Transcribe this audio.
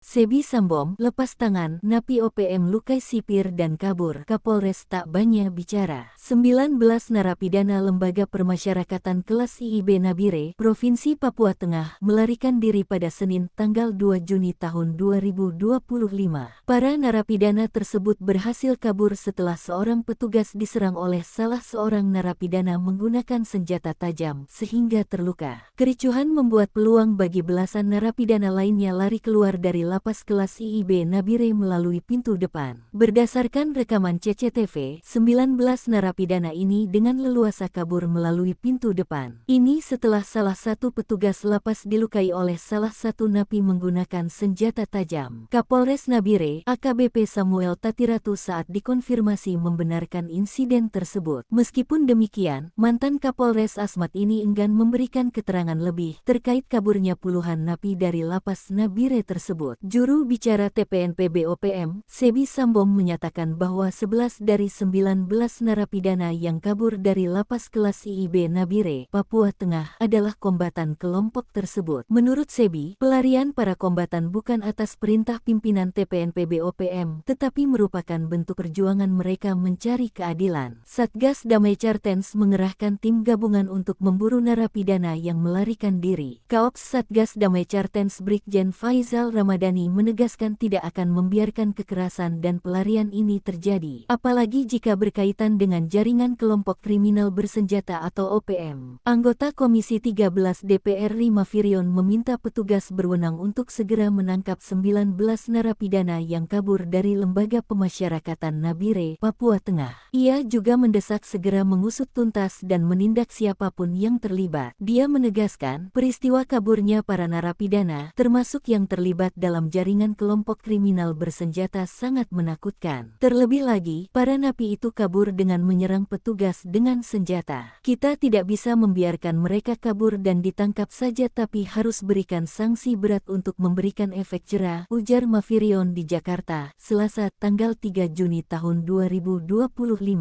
Sebi Sambom, lepas tangan, napi OPM lukai sipir dan kabur. Kapolres tak banyak bicara. 19 narapidana Lembaga Permasyarakatan kelas IIB Nabire, Provinsi Papua Tengah, melarikan diri pada Senin, tanggal 2 Juni tahun 2025. Para narapidana tersebut berhasil kabur setelah seorang petugas diserang oleh salah seorang narapidana menggunakan senjata tajam, sehingga terluka. Kericuhan membuat peluang bagi belasan narapidana lainnya lari keluar dari lapas kelas IIB Nabire melalui pintu depan. Berdasarkan rekaman CCTV, 19 narapidana ini dengan leluasa kabur melalui pintu depan. Ini setelah salah satu petugas lapas dilukai oleh salah satu napi menggunakan senjata tajam. Kapolres Nabire, AKBP Samuel Tatiratu saat dikonfirmasi membenarkan insiden tersebut. Meskipun demikian, mantan Kapolres Asmat ini enggan memberikan keterangan lebih terkait kaburnya puluhan napi dari lapas Nabire tersebut. Juru bicara TPNP BOPM, Sebi Sambom menyatakan bahwa 11 dari 19 narapidana yang kabur dari lapas kelas IIB Nabire, Papua Tengah adalah kombatan kelompok tersebut. Menurut Sebi, pelarian para kombatan bukan atas perintah pimpinan TPNP BOPM, tetapi merupakan bentuk perjuangan mereka mencari keadilan. Satgas Damai Cartens mengerahkan tim gabungan untuk memburu narapidana yang melarikan diri. Kaops Satgas Damai Cartens Brigjen Faizal Ramadhani menegaskan tidak akan membiarkan kekerasan dan pelarian ini terjadi, apalagi jika berkaitan dengan jaringan kelompok kriminal bersenjata atau OPM. Anggota Komisi 13 DPR Rima Firion meminta petugas berwenang untuk segera menangkap 19 narapidana yang kabur dari Lembaga Pemasyarakatan Nabire, Papua Tengah. Ia juga mendesak segera mengusut tuntas dan menindak siapapun yang terlibat. Dia menegaskan, peristiwa kaburnya para narapidana, termasuk yang terlibat dalam jaringan kelompok kriminal bersenjata sangat menakutkan. Terlebih lagi, para napi itu kabur dengan menyerang petugas dengan senjata. Kita tidak bisa membiarkan mereka kabur dan ditangkap saja, tapi harus berikan sanksi berat untuk memberikan efek jera, ujar Mafirion di Jakarta, Selasa, tanggal 3 Juni tahun 2025.